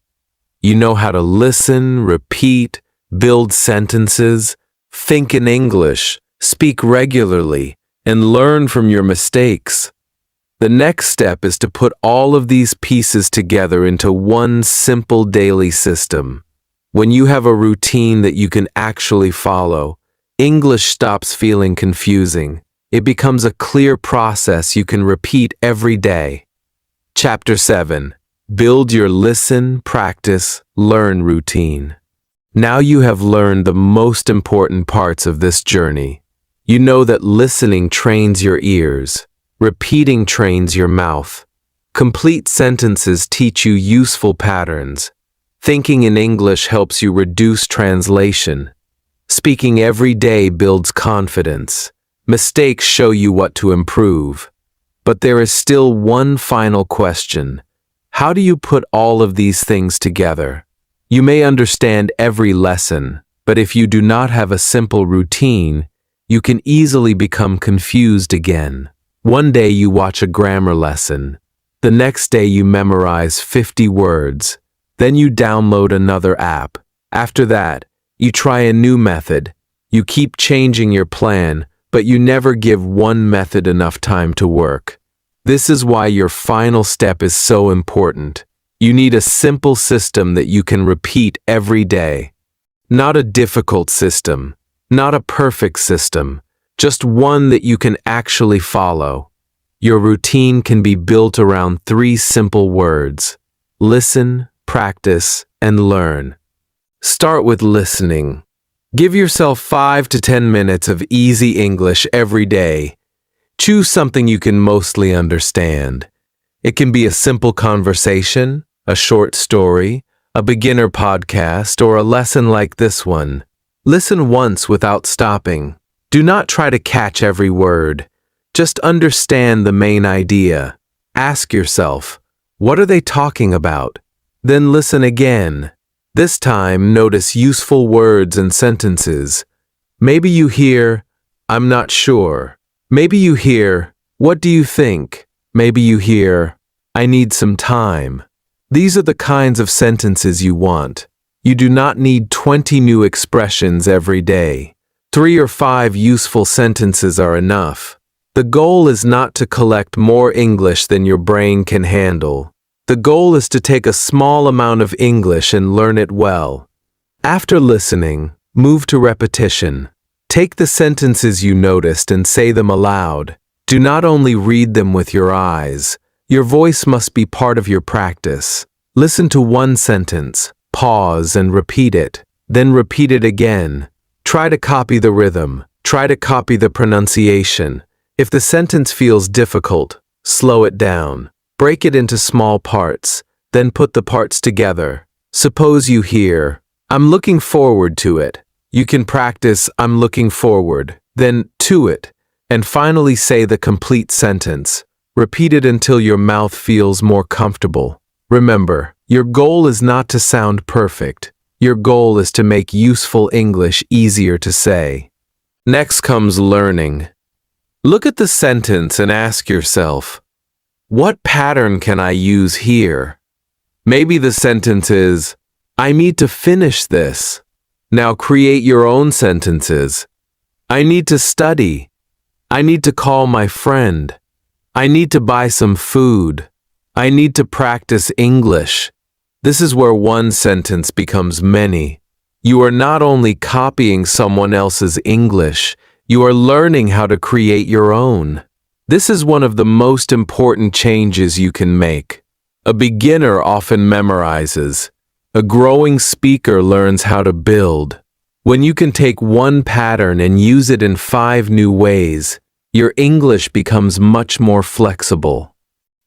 You know how to listen, repeat, build sentences, think in English, speak regularly, and learn from your mistakes. The next step is to put all of these pieces together into one simple daily system. When you have a routine that you can actually follow, English stops feeling confusing. It becomes a clear process you can repeat every day. Chapter 7. Build your listen, practice, learn routine. Now you have learned the most important parts of this journey. You know that listening trains your ears, repeating trains your mouth. Complete sentences teach you useful patterns. Thinking in English helps you reduce translation. Speaking every day builds confidence. Mistakes show you what to improve. But there is still one final question. How do you put all of these things together? You may understand every lesson, but if you do not have a simple routine, you can easily become confused again. One day you watch a grammar lesson. The next day you memorize 50 words. Then you download another app. After that, you try a new method. You keep changing your plan, but you never give one method enough time to work. This is why your final step is so important. You need a simple system that you can repeat every day. Not a difficult system, not a perfect system, just one that you can actually follow. Your routine can be built around 3 simple words: listen, practice, and learn. Start with listening. Give yourself 5 to 10 minutes of easy English every day. Choose something you can mostly understand. It can be a simple conversation, a short story, a beginner podcast, or a lesson like this one. Listen once without stopping. Do not try to catch every word. Just understand the main idea. Ask yourself, what are they talking about? Then listen again. This time, notice useful words and sentences. Maybe you hear, "I'm not sure." Maybe you hear, "What do you think?" Maybe you hear, "I need some time." These are the kinds of sentences you want. You do not need 20 new expressions every day. 3 or 5 useful sentences are enough. The goal is not to collect more English than your brain can handle. The goal is to take a small amount of English and learn it well. After listening, move to repetition. Take the sentences you noticed and say them aloud. Do not only read them with your eyes. Your voice must be part of your practice. Listen to one sentence, pause and repeat it. Then repeat it again. Try to copy the rhythm. Try to copy the pronunciation. If the sentence feels difficult, slow it down. Break it into small parts, then put the parts together. Suppose you hear, "I'm looking forward to it." You can practice, "I'm looking forward," then to it, and finally say the complete sentence. Repeat it until your mouth feels more comfortable. Remember, your goal is not to sound perfect. Your goal is to make useful English easier to say. Next comes learning. Look at the sentence and ask yourself, what pattern can I use here? Maybe the sentence is, I need to finish this. Now create your own sentences. I need to study. I need to call my friend. I need to buy some food. I need to practice English. This is where one sentence becomes many. You are not only copying someone else's English, you are learning how to create your own. This is one of the most important changes you can make. A beginner often memorizes. A growing speaker learns how to build. When you can take one pattern and use it in 5 new ways, your English becomes much more flexible.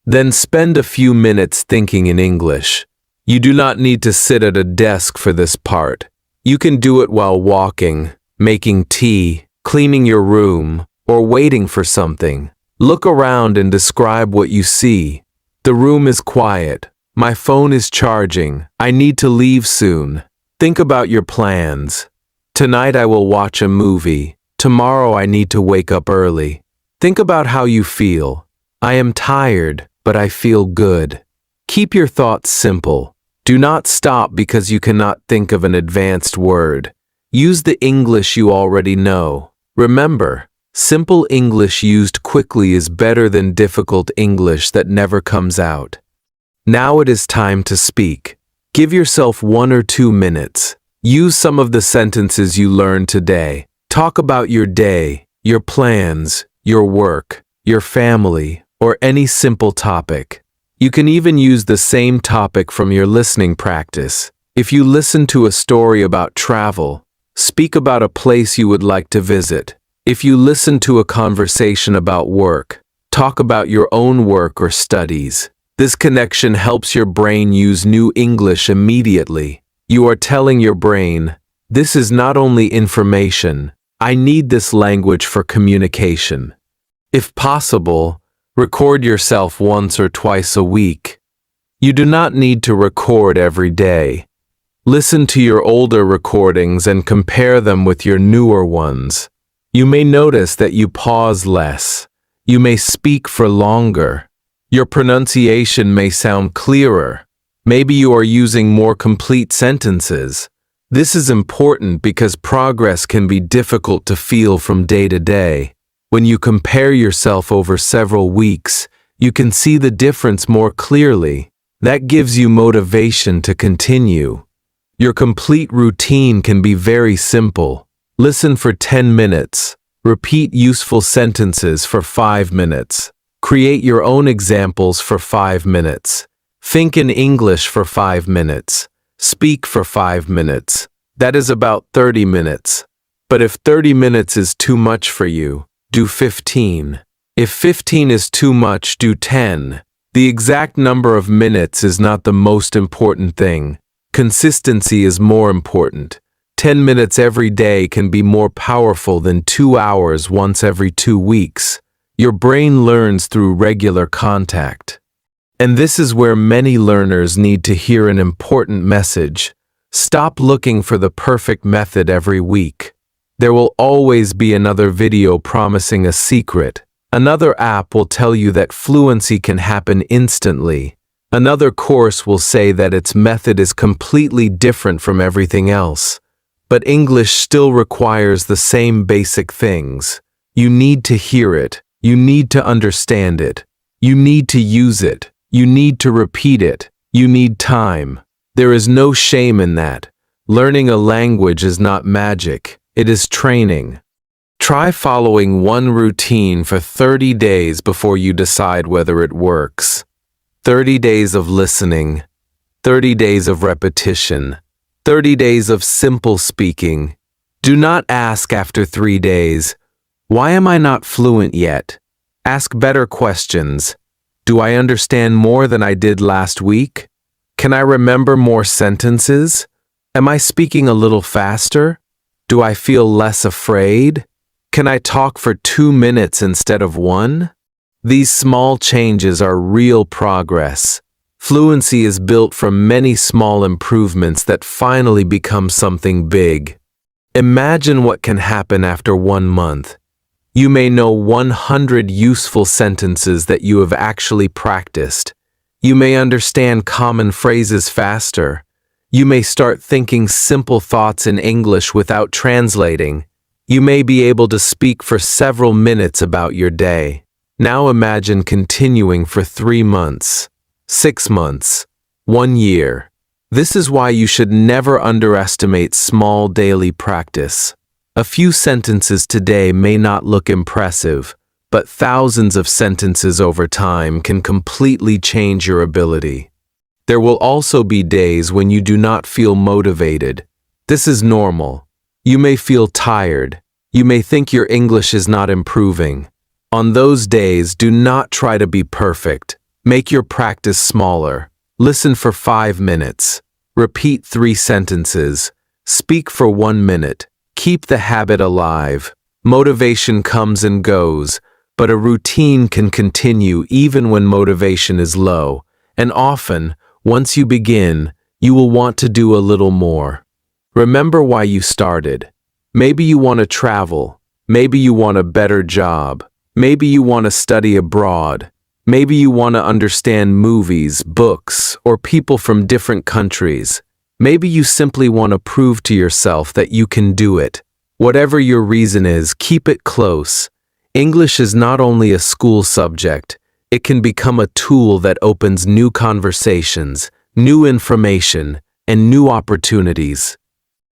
Then spend a few minutes thinking in English. You do not need to sit at a desk for this part. You can do it while walking, making tea, cleaning your room, or waiting for something. Look around and describe what you see. The room is quiet. My phone is charging. I need to leave soon. Think about your plans. Tonight I will watch a movie. Tomorrow I need to wake up early. Think about how you feel. I am tired, but I feel good. Keep your thoughts simple. Do not stop because you cannot think of an advanced word. Use the English you already know. Remember, simple English used quickly is better than difficult English that never comes out. Now it is time to speak. Give yourself 1 or 2 minutes. Use some of the sentences you learned today. Talk about your day, your plans, your work, your family, or any simple topic. You can even use the same topic from your listening practice. If you listen to a story about travel, speak about a place you would like to visit. If you listen to a conversation about work, talk about your own work or studies. This connection helps your brain use new English immediately. You are telling your brain, this is not only information, I need this language for communication. If possible, record yourself once or twice a week. You do not need to record every day. Listen to your older recordings and compare them with your newer ones. You may notice that you pause less. You may speak for longer. Your pronunciation may sound clearer. Maybe you are using more complete sentences. This is important because progress can be difficult to feel from day to day. When you compare yourself over several weeks, you can see the difference more clearly. That gives you motivation to continue. Your complete routine can be very simple. Listen for 10 minutes. Repeat useful sentences for 5 minutes. Create your own examples for 5 minutes. Think in English for 5 minutes. Speak for 5 minutes. That is about 30 minutes. But if 30 minutes is too much for you, do 15. If 15 is too much, do 10. The exact number of minutes is not the most important thing. Consistency is more important. 10 minutes every day can be more powerful than 2 hours once every 2 weeks. Your brain learns through regular contact. And this is where many learners need to hear an important message. Stop looking for the perfect method every week. There will always be another video promising a secret. Another app will tell you that fluency can happen instantly. Another course will say that its method is completely different from everything else. But English still requires the same basic things. You need to hear it. You need to understand it. You need to use it. You need to repeat it. You need time. There is no shame in that. Learning a language is not magic. It is training. Try following one routine for 30 days before you decide whether it works. 30 days of listening. 30 days of repetition. 30 days of simple speaking. Do not ask after 3 days, why am I not fluent yet? Ask better questions. Do I understand more than I did last week? Can I remember more sentences? Am I speaking a little faster? Do I feel less afraid? Can I talk for 2 minutes instead of 1? These small changes are real progress. Fluency is built from many small improvements that finally become something big. Imagine what can happen after 1 month. You may know 100 useful sentences that you have actually practiced. You may understand common phrases faster. You may start thinking simple thoughts in English without translating. You may be able to speak for several minutes about your day. Now imagine continuing for 3 months, 6 months, 1 year. This is why you should never underestimate small daily practice. A few sentences today may not look impressive, but thousands of sentences over time can completely change your ability. There will also be days when you do not feel motivated. This is normal. You may feel tired. You may think your English is not improving. On those days, do not try to be perfect. Make your practice smaller. Listen for 5 minutes. Repeat 3 sentences. Speak for 1 minute. Keep the habit alive. Motivation comes and goes, but a routine can continue even when motivation is low. And often, once you begin, you will want to do a little more. Remember why you started. Maybe you want to travel. Maybe you want a better job. Maybe you want to study abroad. Maybe you want to understand movies, books, or people from different countries. Maybe you simply want to prove to yourself that you can do it. Whatever your reason is, keep it close. English is not only a school subject, it can become a tool that opens new conversations, new information, and new opportunities.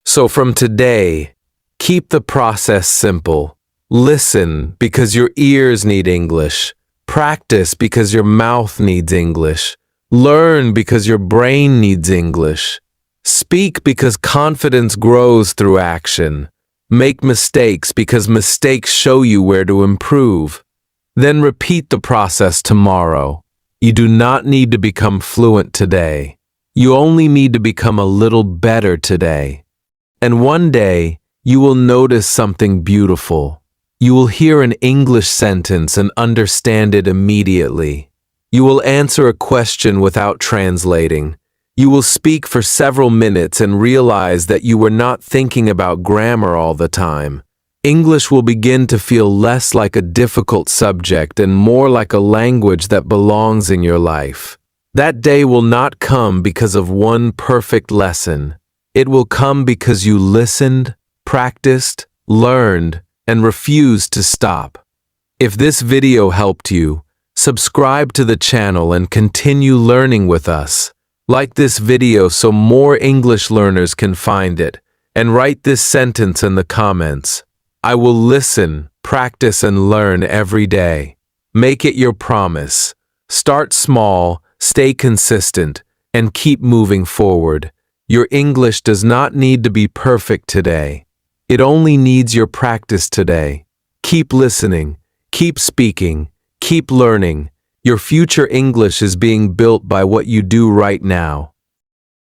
So from today, keep the process simple. Listen because your ears need English. Practice because your mouth needs English. Learn because your brain needs English. Speak because confidence grows through action. Make mistakes because mistakes show you where to improve. Then repeat the process tomorrow. You do not need to become fluent today. You only need to become a little better today. And one day, you will notice something beautiful. You will hear an English sentence and understand it immediately. You will answer a question without translating. You will speak for several minutes and realize that you were not thinking about grammar all the time. English will begin to feel less like a difficult subject and more like a language that belongs in your life. That day will not come because of one perfect lesson. It will come because you listened, practiced, learned, and refused to stop. If this video helped you, subscribe to the channel and continue learning with us. Like this video so more English learners can find it, and write this sentence in the comments. I will listen, practice, and learn every day. Make it your promise. Start small, stay consistent, and keep moving forward. Your English does not need to be perfect today. It only needs your practice today. Keep listening, keep speaking, keep learning. Your future English is being built by what you do right now.